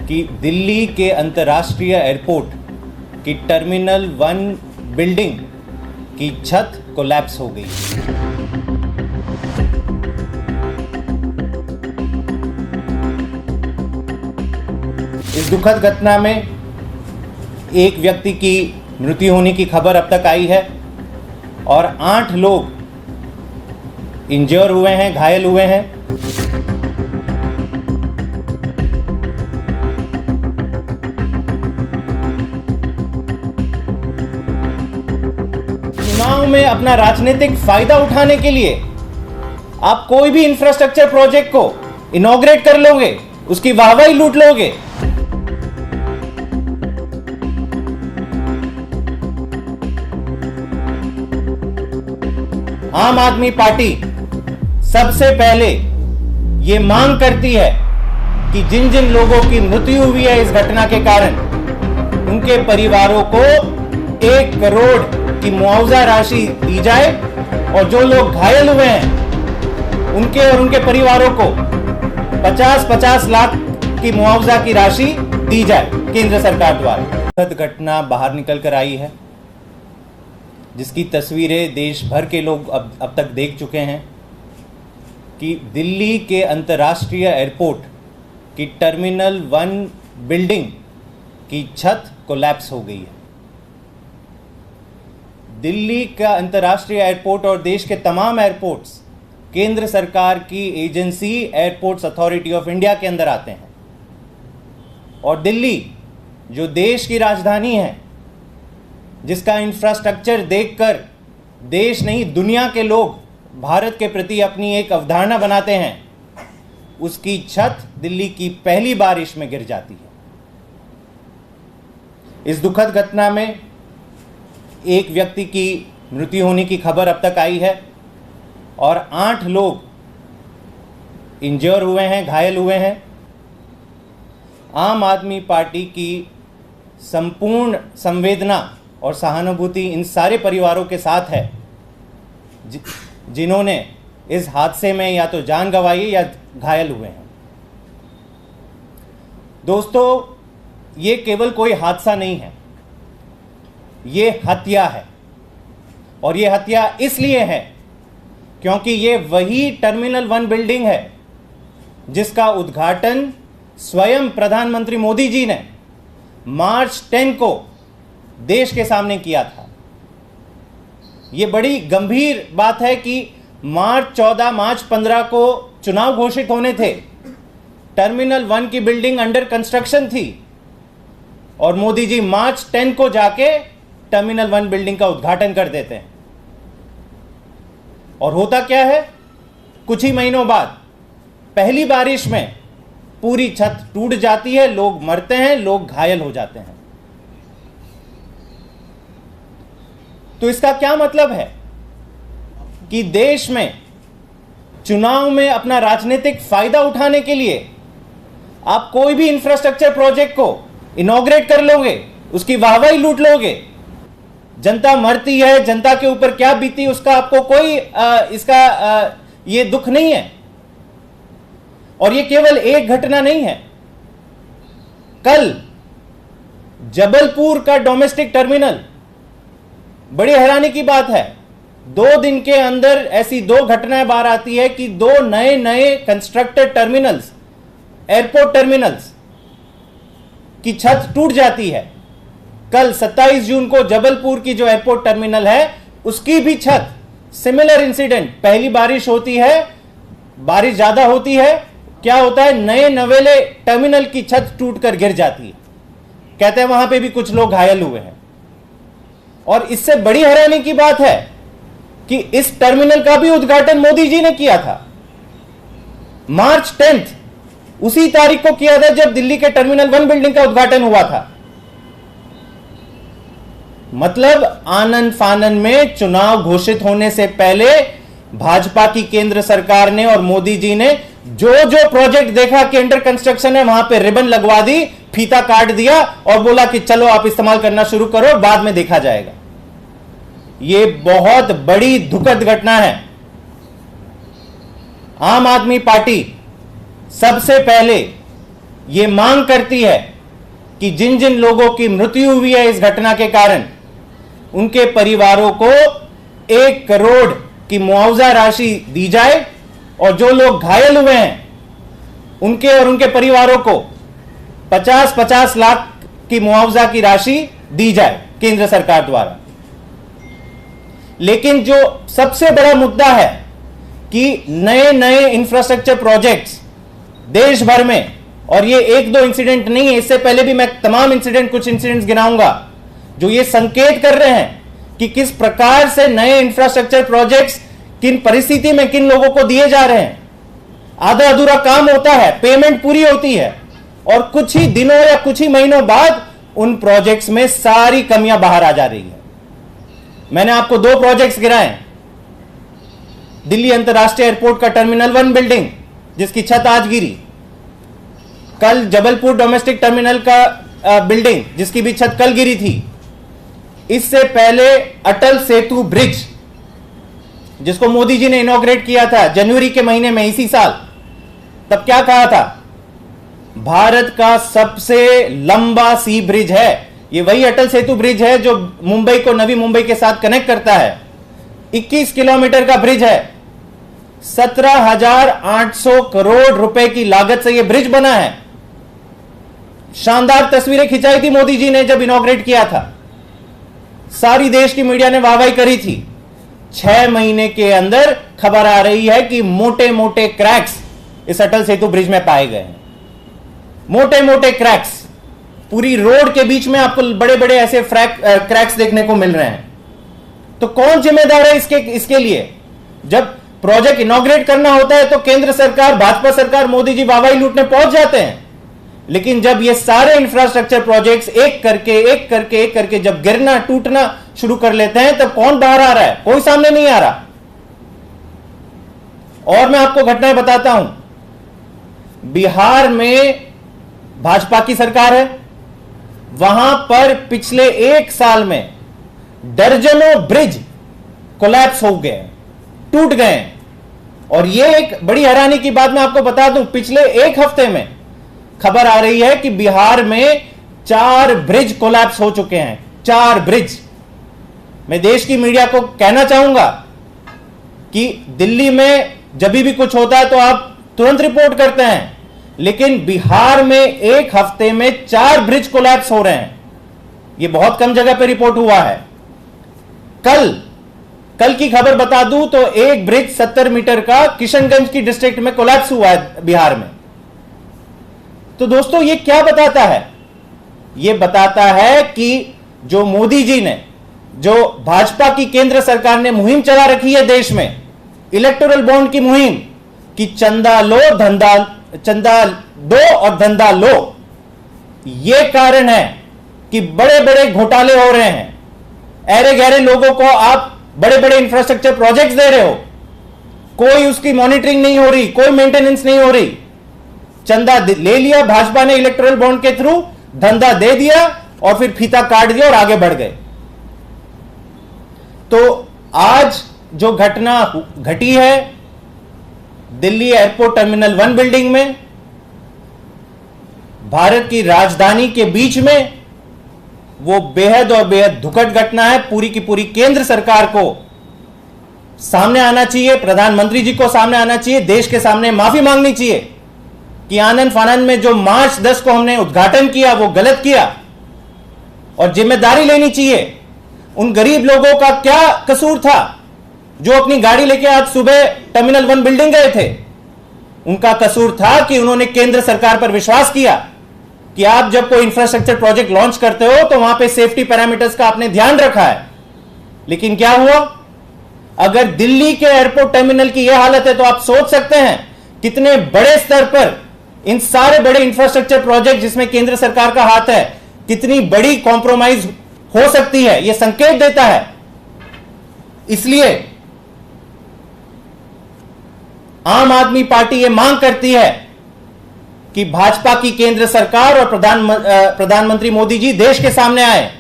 कि दिल्ली के अंतर्राष्ट्रीय एयरपोर्ट की टर्मिनल 1 बिल्डिंग की छत कोलैप्स हो गई। इस दुखद घटना में एक व्यक्ति की मृत्यु होने की खबर अब तक आई है और 8 लोग इंजर हुए हैं, घायल हुए हैं। चुनाव में अपना राजनीतिक फायदा उठाने के लिए आप कोई भी इंफ्रास्ट्रक्चर प्रोजेक्ट को इनॉग्रेट कर लोगे, उसकी वाहवाही लूट लोगे। आम आदमी पार्टी सबसे पहले ये मांग करती है कि जिन जिन लोगों की मृत्यु हुई है इस घटना के कारण, उनके परिवारों को 1 करोड़ की मुआवजा राशि दी जाए और जो लोग घायल हुए हैं उनके और उनके परिवारों को 50-50 लाख की मुआवजा की राशि दी जाए केंद्र सरकार द्वारा। घटना बाहर निकल कर आई है जिसकी तस्वीरें देश भर के लोग अब तक देख चुके हैं कि दिल्ली के अंतर्राष्ट्रीय एयरपोर्ट की टर्मिनल 1 बिल्डिंग की छत कोलैप्स हो गई है। दिल्ली का अंतर्राष्ट्रीय एयरपोर्ट और देश के तमाम एयरपोर्ट्स केंद्र सरकार की agency airports authority of India के अंदर आते हैं और दिल्ली जो देश की राजधानी है, जिसका इंफ्रास्ट्रक्चर देखकर देश नहीं दुनिया के लोग भारत के प्रति अपनी एक अवधारणा बनाते हैं, उसकी छत दिल्ली की पहली बारिश में गिर जाती है। इस दुखद घटना में एक व्यक्ति की मृत्यु होने की खबर अब तक आई है और 8 लोग इंजर हुए हैं, घायल हुए हैं। आम आदमी पार्टी की संपूर्ण संवेदना और सहानुभूति इन सारे परिवारों के साथ है जिन्होंने इस हादसे में या तो जान गंवाई या घायल हुए हैं। दोस्तों, ये केवल कोई हादसा नहीं है, ये हत्या है और ये हत्या इसलिए है क्योंकि ये वही टर्मिनल 1 बिल्डिंग है जिसका उद्घाटन स्वयं प्रधानमंत्री मोदी जी ने मार्च 10 को देश के सामने किया था। ये बड़ी गंभीर बात है कि मार्च 14, मार्च 15 को चुनाव घोषित होने थे, टर्मिनल 1 की बिल्डिंग अंडर कंस्ट्रक्शन थी और मोदी जी मार्च 10 को जाके टर्मिनल 1 बिल्डिंग का उद्घाटन कर देते हैं। और होता क्या है, कुछ ही महीनों बाद पहली बारिश में पूरी छत टूट जाती है, लोग मरते हैं, लोग घायल हो जाते हैं। तो इसका क्या मतलब है कि देश में चुनाव में अपना राजनीतिक फायदा उठाने के लिए आप कोई भी इंफ्रास्ट्रक्चर प्रोजेक्ट को इनॉग्रेट कर लोगे, उसकी वाहवाही लूट लोगे। जनता मरती है, जनता के ऊपर क्या बीती उसका आपको कोई ये दुख नहीं है। और ये केवल एक घटना नहीं है। कल जबलपुर का डोमेस्टिक टर्मिनल, बड़ी हैरानी की बात है, 2 दिन के अंदर ऐसी 2 घटनाएं बाहर आती है कि 2 नए कंस्ट्रक्टेड टर्मिनल्स, एयरपोर्ट टर्मिनल्स की छत टूट जाती है। कल 27 जून को जबलपुर की जो एयरपोर्ट टर्मिनल है उसकी भी छत, सिमिलर इंसिडेंट, पहली बारिश होती है, बारिश ज्यादा होती है, क्या होता है, नए नवेले टर्मिनल की छत टूटकर गिर जाती है। कहते हैं वहां पे भी कुछ लोग घायल हुए हैं। और इससे बड़ी हैरानी की बात है कि इस टर्मिनल का भी उद्घाटन मोदी जी ने किया था मार्च 10, उसी तारीख को किया था जब दिल्ली के टर्मिनल 1 बिल्डिंग का उद्घाटन हुआ था। मतलब आनन फानन में चुनाव घोषित होने से पहले भाजपा की केंद्र सरकार ने और मोदी जी ने जो जो प्रोजेक्ट देखा कि अंडर कंस्ट्रक्शन है, वहां पे रिबन लगवा दी, फीता काट दिया और बोला कि चलो आप इस्तेमाल करना शुरू करो, बाद में देखा जाएगा। यह बहुत बड़ी दुखद घटना है। आम आदमी पार्टी सबसे पहले ये मांग करती है कि जिन जिन लोगों की मृत्यु हुई है इस घटना के कारण, उनके परिवारों को 1 करोड़ की मुआवजा राशि दी जाए और जो लोग घायल हुए हैं उनके और उनके परिवारों को 50-50 लाख की मुआवजा की राशि दी जाए केंद्र सरकार द्वारा। लेकिन जो सबसे बड़ा मुद्दा है कि नए नए इंफ्रास्ट्रक्चर प्रोजेक्ट्स देश भर में, और ये 1-2 इंसिडेंट नहीं है, इससे पहले भी मैं तमाम कुछ इंसिडेंट्स गिनाऊंगा जो ये संकेत कर रहे हैं कि किस प्रकार से नए इंफ्रास्ट्रक्चर प्रोजेक्ट्स किन परिस्थिति में किन लोगों को दिए जा रहे हैं। आधा अधूरा काम होता है, पेमेंट पूरी होती है और कुछ ही दिनों या कुछ ही महीनों बाद उन प्रोजेक्ट्स में सारी कमियां बाहर आ जा रही है। मैंने आपको 2 प्रोजेक्ट्स गिनाए। दिल्ली अंतरराष्ट्रीय एयरपोर्ट का टर्मिनल 1 बिल्डिंग जिसकी छत आज गिरी, कल जबलपुर डोमेस्टिक टर्मिनल का बिल्डिंग जिसकी भी छत कल गिरी थी। इससे पहले अटल सेतु ब्रिज जिसको मोदी जी ने इनॉग्रेट किया था जनवरी के महीने में इसी साल, तब क्या कहा था? भारत का सबसे लंबा सी ब्रिज है। ये वही अटल सेतु ब्रिज है जो मुंबई को नवी मुंबई के साथ कनेक्ट करता है। 21 किलोमीटर का ब्रिज है। 17,800 करोड़ रुपए की लागत से यह ब्रिज बना है। शानदार तस्वीरें खिंचाई थी मोदी जी ने जब इनॉग्रेट किया था, सारी देश की मीडिया ने वाहवाही करी थी। 6 महीने के अंदर खबर आ रही है कि मोटे मोटे क्रैक्स इस अटल सेतु ब्रिज में पाए गए हैं। मोटे मोटे क्रैक्स पूरी रोड के बीच में आपको बड़े बड़े ऐसे क्रैक्स देखने को मिल रहे हैं। तो कौन जिम्मेदार है इसके लिए? जब प्रोजेक्ट इनॉग्रेट करना होता है तो केंद्र सरकार, भाजपा सरकार, मोदी जी वाहवाही लूटने पहुंच जाते हैं। लेकिन जब ये सारे इंफ्रास्ट्रक्चर प्रोजेक्ट्स एक करके जब गिरना टूटना शुरू कर लेते हैं तब कौन बाहर आ रहा है? कोई सामने नहीं आ रहा। और मैं आपको घटनाएं बताता हूं। बिहार में भाजपा की सरकार है, वहां पर पिछले 1 साल में दर्जनों ब्रिज कोलैप्स हो गए, टूट गए। और यह एक बड़ी हैरानी की बात मैं आपको बता दूं, पिछले 1 हफ्ते में खबर आ रही है कि बिहार में 4 ब्रिज कोलैप्स हो चुके हैं। 4 ब्रिज। मैं देश की मीडिया को कहना चाहूंगा कि दिल्ली में जब भी कुछ होता है तो आप तुरंत रिपोर्ट करते हैं, लेकिन बिहार में 1 हफ्ते में 4 ब्रिज कोलैप्स हो रहे हैं। यह बहुत कम जगह पर रिपोर्ट हुआ है। कल की खबर बता दूं तो एक ब्रिज 70 मीटर का किशनगंज की डिस्ट्रिक्ट में कोलैप्स हुआ है बिहार में। तो दोस्तों ये क्या बताता है? यह बताता है कि जो मोदी जी ने, जो भाजपा की केंद्र सरकार ने मुहिम चला रखी है देश में, इलेक्टोरल बॉन्ड की मुहिम, कि चंदा दो और धंधा लो, यह कारण है कि बड़े बड़े घोटाले हो रहे हैं। ऐरे गहरे लोगों को आप बड़े बड़े इंफ्रास्ट्रक्चर प्रोजेक्ट्स दे रहे हो, कोई उसकी मॉनिटरिंग नहीं हो रही, कोई मेंटेनेंस नहीं हो रही। चंदा ले लिया भाजपा ने इलेक्टोरल बॉन्ड के थ्रू, धंधा दे दिया और फिर फीता काट दिया और आगे बढ़ गए। तो आज जो घटना घटी है दिल्ली एयरपोर्ट टर्मिनल 1 बिल्डिंग में, भारत की राजधानी के बीच में, वो बेहद और बेहद दुखद घटना है। पूरी की पूरी केंद्र सरकार को सामने आना चाहिए, प्रधानमंत्री जी को सामने आना चाहिए, देश के सामने माफी मांगनी चाहिए कि आनंद फानंद में जो मार्च 10 को हमने उद्घाटन किया वो गलत किया, और जिम्मेदारी लेनी चाहिए। उन गरीब लोगों का क्या कसूर था जो अपनी गाड़ी लेके आज सुबह टर्मिनल 1 बिल्डिंग गए थे? उनका कसूर था कि उन्होंने केंद्र सरकार पर विश्वास किया कि आप जब कोई इंफ्रास्ट्रक्चर प्रोजेक्ट लॉन्च करते हो तो वहां पे सेफ्टी पैरामीटर्स का आपने ध्यान रखा है। लेकिन क्या हुआ? अगर दिल्ली के एयरपोर्ट टर्मिनल की यह हालत है तो आप सोच सकते हैं कितने बड़े स्तर पर इन सारे बड़े इंफ्रास्ट्रक्चर प्रोजेक्ट जिसमें केंद्र सरकार का हाथ है, कितनी बड़ी कॉम्प्रोमाइज हो सकती है। यह संकेत देता है। इसलिए आम आदमी पार्टी यह मांग करती है कि भाजपा की केंद्र सरकार और प्रधानमंत्री मोदी जी देश के सामने आए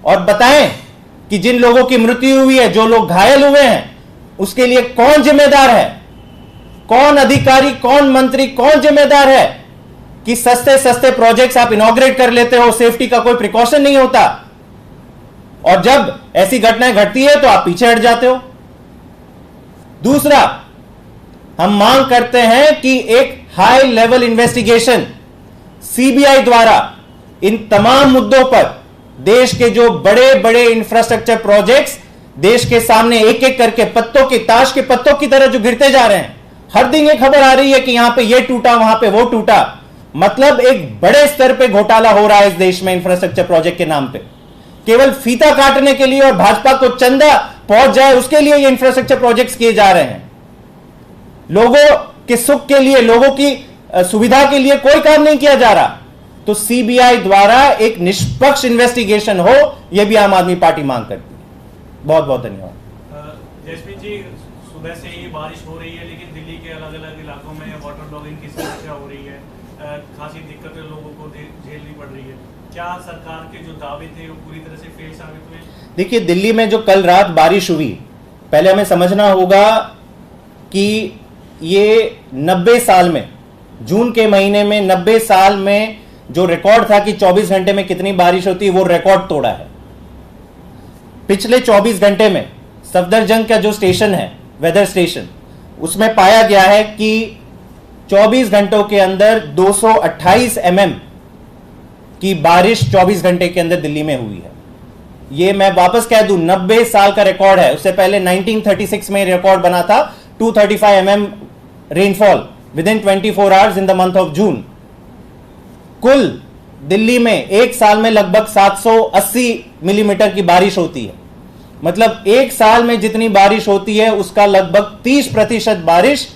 और बताएं कि जिन लोगों की मृत्यु हुई है, जो लोग घायल हुए हैं, उसके लिए कौन जिम्मेदार है, कौन अधिकारी, कौन मंत्री, कौन जिम्मेदार है। कि सस्ते सस्ते प्रोजेक्ट्स आप इनॉग्रेट कर लेते हो, सेफ्टी का कोई प्रिकॉशन नहीं होता, और जब ऐसी घटनाएं घटती है तो आप पीछे हट जाते हो। दूसरा, हम मांग करते हैं कि एक हाई लेवल इन्वेस्टिगेशन सीबीआई द्वारा इन तमाम मुद्दों पर, देश के जो बड़े बड़े इंफ्रास्ट्रक्चर प्रोजेक्ट्स देश के सामने एक एक करके पत्तों के, ताश के पत्तों की तरह जो गिरते जा रहे हैं, हर दिन ये खबर आ रही है कि यहां पे ये टूटा, वहां पे वो टूटा, मतलब एक बड़े स्तर पे घोटाला हो रहा है इस देश में इंफ्रास्ट्रक्चर प्रोजेक्ट के नाम पे। केवल फीता काटने के लिए और भाजपा को चंदा पहुंच जाए उसके लिए ये इंफ्रास्ट्रक्चर प्रोजेक्ट्स किए जा रहे हैं। लोगों के सुख के लिए, लोगों की सुविधा के लिए कोई काम नहीं किया जा रहा। तो सीबीआई द्वारा एक निष्पक्ष इन्वेस्टिगेशन हो, यह भी आम आदमी पार्टी मांग करती है। बहुत बहुत धन्यवाद। जसमीत जी, सुबह से ही बारिश हो रही है, लेकिन दिल्ली के अलग अलग इलाकों में वाटर लॉगिंग की समस्या हो रही है, खासी दिक्कतें लोगों को झेलनी पड़ रही है। क्या सरकार के जो दावे थे वो पूरी तरह से फेल साबित हुए? देखिए, दिल्ली में जो कल रात बारिश हुई, पहले हमें समझना होगा कि ये 90 साल में, जून के महीने में 90 साल में जो रिकॉर्ड था कि 24 घंटे में कितनी बारिश होती है, वो रिकॉर्ड तोड़ा है। पिछले 24 घंटे में सफदरजंग का जो स्टेशन है, वेदर स्टेशन, उसमें पाया गया है कि 24 घंटों के अंदर 228 mm की बारिश 24 घंटे के अंदर दिल्ली में हुई है। ये मैं वापस कह दूं, 90 साल का रिकॉर्ड है। उससे पहले 1936 में रिकॉर्ड बना था 235 mm rainfall with in 24 hours in the month of June. कुल दिल्ली में एक साल में लगभग 780 मिलीमीटर की बारिश होती है। मतलब एक साल में जितनी बारिश होती है उसका लगभग 30% बारिश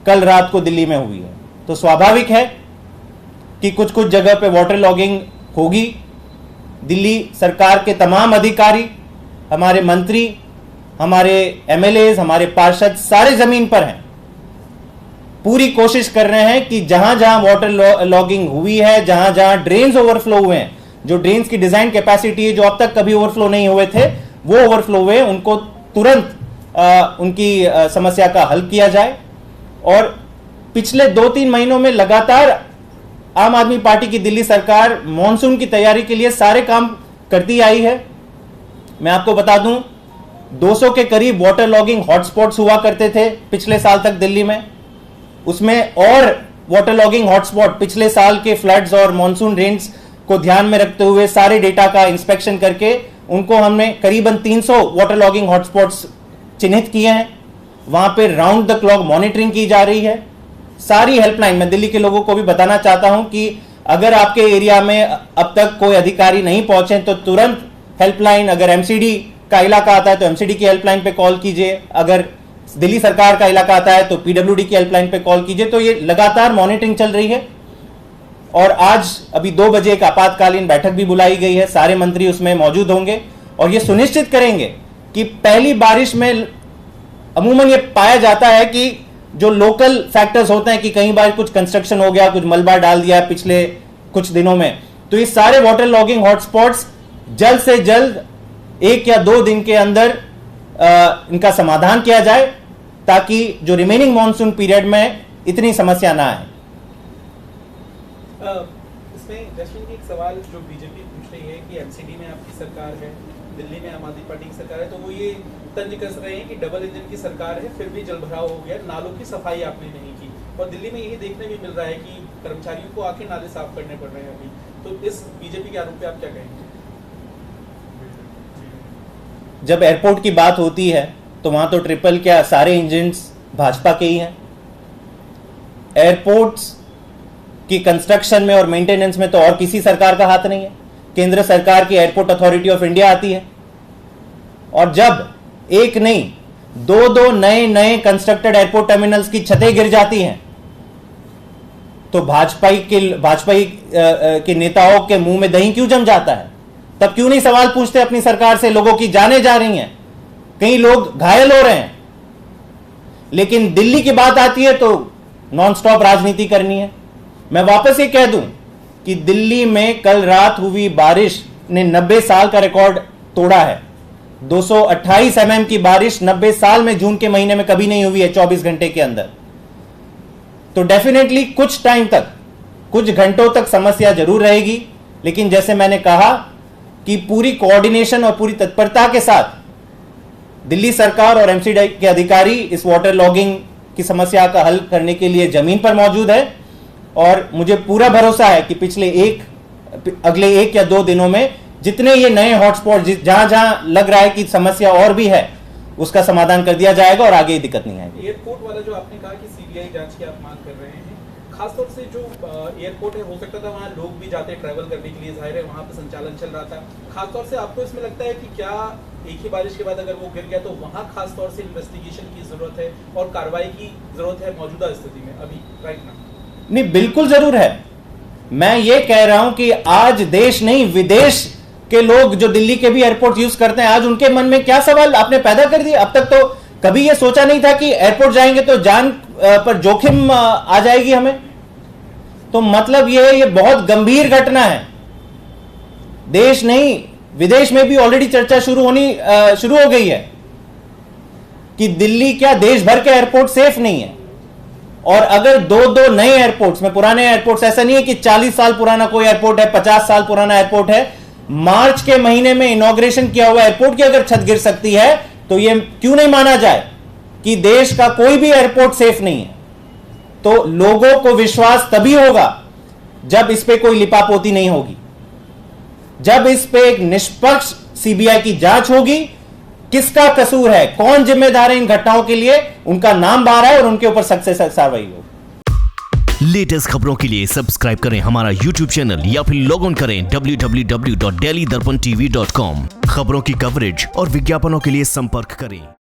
कल रात को दिल्ली में हुई है। तो स्वाभाविक है कि कुछ कुछ जगह पे वाटर लॉगिंग होगी। दिल्ली सरकार के तमाम अधिकारी, हमारे मंत्री, हमारे एमएलएज, हमारे पार्षद सारे जमीन पर हैं, पूरी कोशिश कर रहे हैं कि जहां जहां वाटर लॉगिंग हुई है, जहां जहां ड्रेन्स ओवरफ्लो हुए हैं, जो ड्रेन्स की डिजाइन कैपेसिटी है, जो अब तक कभी ओवरफ्लो नहीं हुए थे, वो ओवरफ्लो हुए, उनको तुरंत उनकी समस्या का हल किया जाए। और पिछले 2-3 महीनों में लगातार आम आदमी पार्टी की दिल्ली सरकार मॉनसून की तैयारी के लिए सारे काम करती आई है। मैं आपको बता दूं, 200 के करीब वाटर लॉगिंग हॉटस्पॉट्स हुआ करते थे पिछले साल तक दिल्ली में। उसमें और वाटर लॉगिंग हॉटस्पॉट पिछले साल के फ्लड्स और मॉनसून रेन्स को ध्यान में रखते हुए सारे डेटा का इंस्पेक्शन करके उनको हमने करीबन 300 वाटर लॉगिंग हॉटस्पॉट्स चिन्हित किए हैं। वहां पे राउंड द क्लॉक मॉनिटरिंग की जा रही है। सारी हेल्पलाइन, मैं दिल्ली के लोगों को भी बताना चाहता हूं कि अगर आपके एरिया में अब तक कोई अधिकारी नहीं पहुंचे तो तुरंत हेल्पलाइन, अगर एमसीडी का इलाका आता है तो एमसीडी की हेल्पलाइन पे कॉल कीजिए, अगर दिल्ली सरकार का इलाका आता है तो पीडब्ल्यूडी की हेल्पलाइन पे कॉल कीजिए। तो ये लगातार मॉनिटरिंग चल रही है। और आज अभी 2 बजे एक आपातकालीन बैठक भी बुलाई गई है, सारे मंत्री उसमें मौजूद होंगे और ये सुनिश्चित करेंगे कि पहली बारिश में अमूमन ये पाया जाता है कि जो लोकल फैक्टर्स होते हैं कि कई बार कुछ कंस्ट्रक्शन हो गया, कुछ मलबा डाल दिया पिछले कुछ दिनों में, तो ये सारे वाटर लॉगिंग हॉटस्पॉट्स जल्द से जल्द 1 या 2 दिन के अंदर इनका समाधान किया जाए, ताकि जो रिमेनिंग मॉनसून पीरियड में इतनी समस्या ना आए। इसमें जसमीत जी, एक सवाल जो बीजेपी पूछ रही है कि एमसीडी में आपकी सरकार है, दिल्ली में आम आदमी पार्टी की सरकार है, तो वो ये तंज कस रहे हैं कि डबल इंजन की सरकार है, फिर भी जलभराव हो गया, नालों की सफाई आपने नहीं की। और दिल्ली में यही देखने भी मिल रहा है कि कर्मचारियों को आके नाले साफ करने पड़ रहे हैं अभी। तो इस बीजेपी के आरोप पे आप क्या कहेंगे? जब एयरपोर्ट की बात होती है तो वहां तो ट्रिपल क्या सारे इंजन्स भाजपा के ही हैं। एयरपोर्ट्स की कंस्ट्रक्शन में और मेंटेनेंस में तो और किसी सरकार का हाथ नहीं है। केंद्र सरकार की एयरपोर्ट अथॉरिटी ऑफ इंडिया आती है। और जब एक नहीं 2 नए कंस्ट्रक्टेड एयरपोर्ट टर्मिनल्स की छतें गिर जाती हैं तो भाजपा के नेताओं के मुंह में दही क्यों जम जाता है? तब क्यों नहीं सवाल पूछते अपनी सरकार से? लोगों की जानें जा रही हैं, कई लोग घायल हो रहे हैं, लेकिन दिल्ली की बात आती है तो नॉनस्टॉप राजनीति करनी है। मैं वापस ये कह दूं कि दिल्ली में कल रात हुई बारिश ने 90 साल का रिकॉर्ड तोड़ा है। 228 mm की बारिश 90 साल में जून के महीने में कभी नहीं हुई है 24 घंटे के अंदर। तो डेफिनेटली कुछ टाइम तक कुछ घंटों तक समस्या जरूर रहेगी, लेकिन जैसे मैंने कहा कि पूरी कोऑर्डिनेशन और पूरी तत्परता के साथ दिल्ली सरकार और एमसीडी के अधिकारी इस वाटर लॉगिंग की समस्या का हल करने के लिए जमीन पर मौजूद है। और मुझे पूरा भरोसा है कि अगले 1 या 2 दिनों में जितने ये नए हॉटस्पॉट जहां जहां लग रहा है कि समस्या और भी है, उसका समाधान कर दिया जाएगा और आगे दिक्कत नहीं आएगी। एयरपोर्ट वाला जो आपने कहा कि सीबीआई जांच की आप मांग कर रहे हैं, खासतौर से जो एयरपोर्ट है, हो सकता था वहाँ लोग भी जाते ट्रैवल करने के लिए, जाहिर है वहाँ पे संचालन चल रहा था। खासतौर से आपको इसमें लगता है कि क्या एक ही बारिश के बाद अगर वो गिर गया तो वहाँ खासतौर से इन्वेस्टिगेशन की जरूरत है और कार्रवाई की जरूरत है मौजूदा स्थिति में अभी राइट नाउ? नहीं, बिल्कुल जरूर है। मैं ये कह रहा हूं कि आज देश नहीं विदेश के लोग जो दिल्ली के भी एयरपोर्ट यूज करते हैं, आज उनके मन में क्या सवाल आपने पैदा कर दिया। अब तक तो कभी ये सोचा नहीं था कि एयरपोर्ट जाएंगे तो जान पर जोखिम आ जाएगी हमें। तो मतलब ये बहुत गंभीर घटना है। देश नहीं विदेश में भी ऑलरेडी चर्चा शुरू हो गई है कि दिल्ली क्या देश भर के एयरपोर्ट सेफ नहीं है। और अगर दो नए एयरपोर्ट्स में, पुराने एयरपोर्ट्स, ऐसा नहीं है कि 40 साल पुराना कोई एयरपोर्ट है, 50 साल पुराना एयरपोर्ट है, मार्च के महीने में इनॉग्रेशन किया हुआ एयरपोर्ट की अगर छत गिर सकती है तो यह क्यों नहीं माना जाए कि देश का कोई भी एयरपोर्ट सेफ नहीं है। तो लोगों को विश्वास तभी होगा जब इस पे कोई लिपापोती नहीं होगी, जब इस पे एक निष्पक्ष सीबीआई की जांच होगी। किसका कसूर है, कौन जिम्मेदार है इन घटनाओं के लिए, उनका नाम बाहर है और उनके ऊपर सख्त से सख्त कार्रवाई होगी। लेटेस्ट खबरों के लिए सब्सक्राइब करें हमारा YouTube चैनल या फिर लॉग ऑन करें www.delhidarpantv.com। खबरों की कवरेज और विज्ञापनों के लिए संपर्क करें।